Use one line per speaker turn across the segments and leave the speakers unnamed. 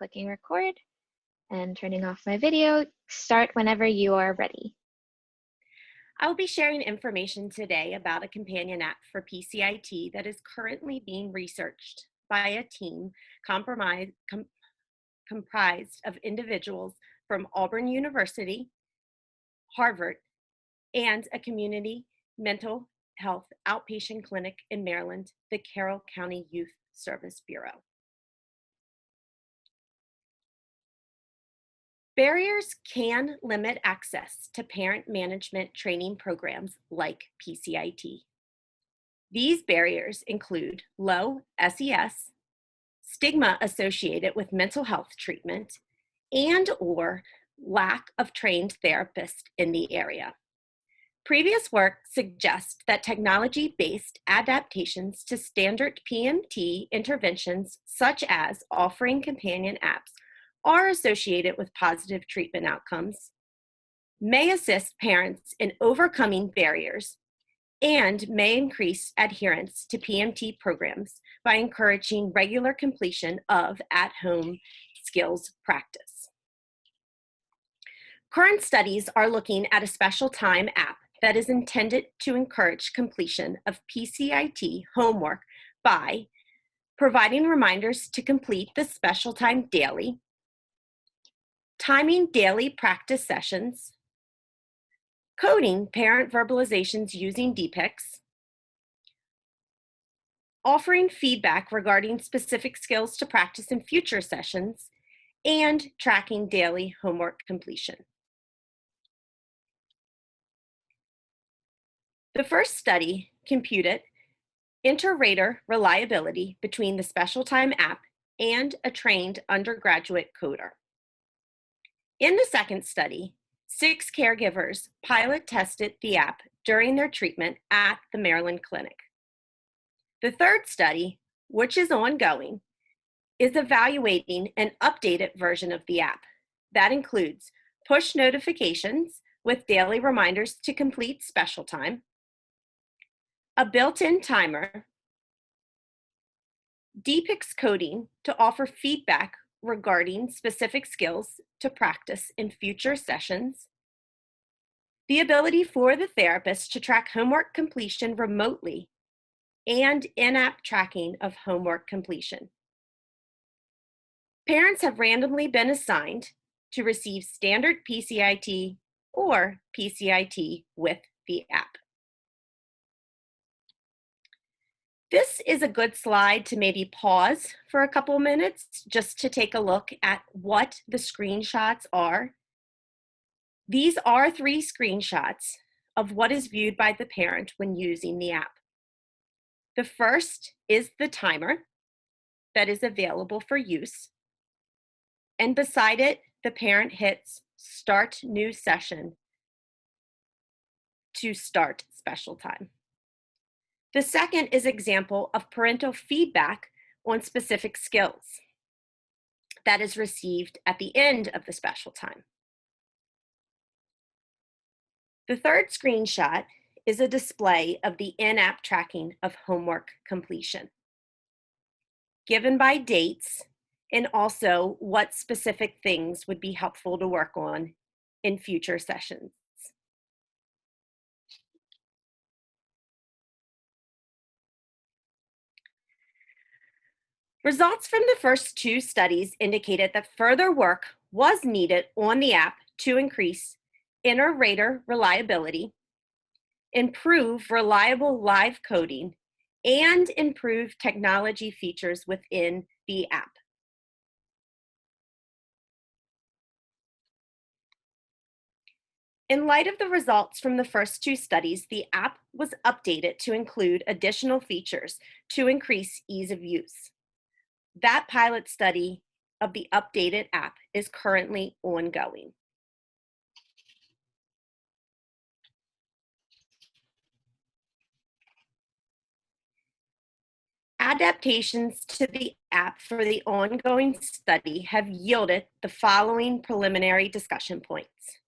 clicking record and turning off my video. Start whenever you are ready.
I will be sharing information today about a companion app for PCIT that is currently being researched by a team comprised of individuals from Auburn University, Harvard, and a community mental health outpatient clinic in Maryland, the Carroll County Youth Service Bureau. Barriers can limit access to parent management training programs like PCIT. These barriers include low SES, stigma associated with mental health treatment, and/or lack of trained therapists in the area. Previous work suggests that technology-based adaptations to standard PMT interventions, such as offering companion apps, are associated with positive treatment outcomes, may assist parents in overcoming barriers, and may increase adherence to PMT programs by encouraging regular completion of at-home skills practice. Current studies are looking at a special time app that is intended to encourage completion of PCIT homework by providing reminders to complete the special time daily, timing daily practice sessions, coding parent verbalizations using DPICs, offering feedback regarding specific skills to practice in future sessions, and tracking daily homework completion. The first study computed inter-rater reliability between the Special Time app and a trained undergraduate coder. In the second study, 6 caregivers pilot tested the app during their treatment at the Maryland Clinic. The third study, which is ongoing, is evaluating an updated version of the app that includes push notifications with daily reminders to complete special time, a built-in timer, DPICS coding to offer feedback regarding specific skills to practice in future sessions, the ability for the therapist to track homework completion remotely, and in-app tracking of homework completion. Parents have randomly been assigned to receive standard PCIT or PCIT with the app. This is a good slide to maybe pause for a couple minutes just to take a look at what the screenshots are. These are 3 screenshots of what is viewed by the parent when using the app. The first is the timer that is available for use. And beside it, the parent hits Start New Session to start special time. The second is an example of parental feedback on specific skills that is received at the end of the special time. The third screenshot is a display of the in-app tracking of homework completion, given by dates and also what specific things would be helpful to work on in future sessions. Results from the first 2 studies indicated that further work was needed on the app to increase inter-rater reliability, improve reliable live coding, and improve technology features within the app. In light of the results from the first 2 studies, the app was updated to include additional features to increase ease of use. That pilot study of the updated app is currently ongoing. Adaptations to the app for the ongoing study have yielded the following preliminary discussion points.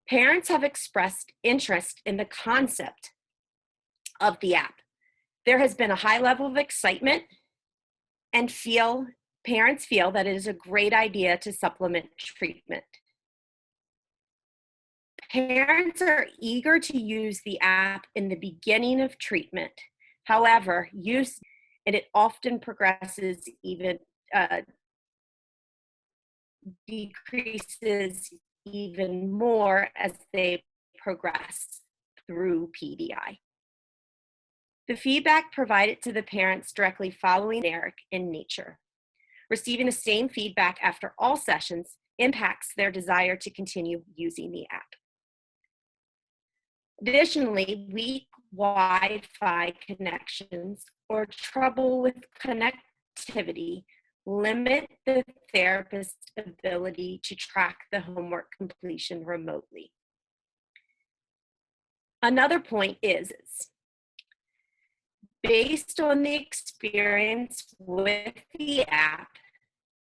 Parents have expressed interest in the concept of the app. There has been a high level of excitement and feel parents feel that it is a great idea to supplement treatment. Parents are eager to use the app in the beginning of treatment. However, use and it often progresses even decreases even more as they progress through PDI. The feedback provided to the parents directly following Eric in Nature. Receiving the same feedback after all sessions impacts their desire to continue using the app. Additionally, weak Wi-Fi connections or trouble with connectivity limit the therapist's ability to track the homework completion remotely. Another point is, based on the experience with the app,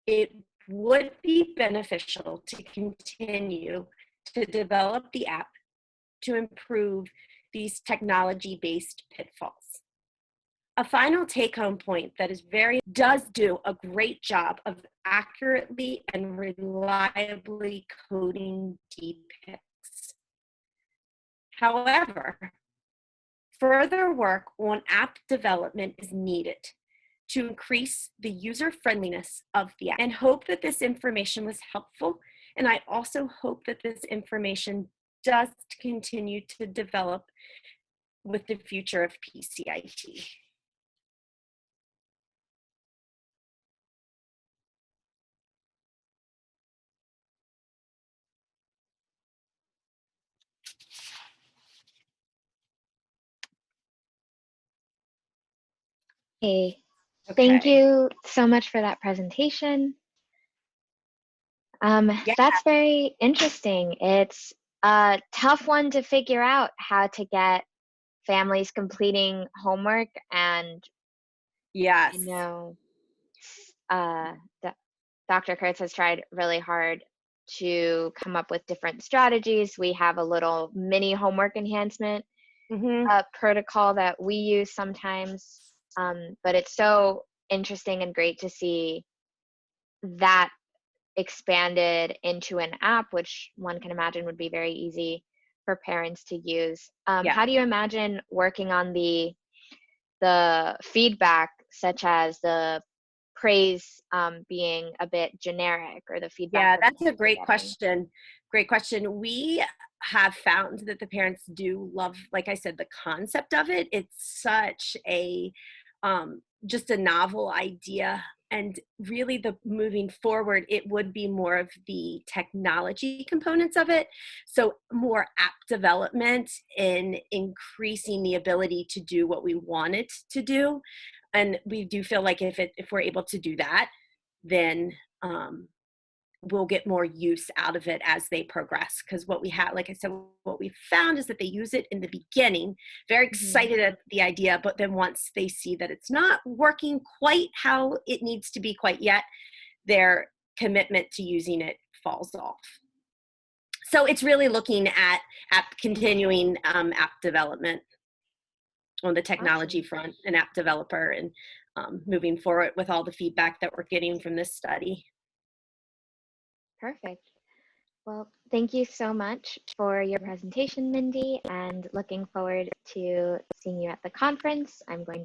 it would be beneficial to continue to develop the app to improve these technology-based pitfalls. A final take-home point that is does do a great job of accurately and reliably coding DPICs. However, further work on app development is needed to increase the user-friendliness of the app, and hope that this information was helpful. And I also hope that this information does continue to develop with the future of PCIT.
Hey, thank
Okay.
you so much for that presentation.
Yeah.
That's very interesting. It's a tough one to figure out how to get families completing homework, and
Yes.
I know Dr. Kurtz has tried really hard to come up with different strategies. We have a little mini homework enhancement protocol that we use sometimes, but it's so interesting and great to see that expanded into an app, which one can imagine would be very easy for parents to use.
Yeah.
How do you imagine working on the feedback, such as the praise being a bit generic, or the feedback?
Yeah, that's a great question. Great question. We have found that the parents do love, like I said, the concept of it. It's such a just a novel idea. And really, the moving forward, it would be more of the technology components of it. So more app development and increasing the ability to do what we want it to do. And we do feel like if we're able to do that, then we'll get more use out of it as they progress. Because what we have, like I said, what we found is that they use it in the beginning, very excited at the idea, but then once they see that it's not working quite how it needs to be quite yet, their commitment to using it falls off. So it's really looking at continuing app development on the technology front, an app developer, and moving forward with all the feedback that we're getting from this study.
Perfect. Well, thank you so much for your presentation, Mindy, and looking forward to seeing you at the conference. I'm going to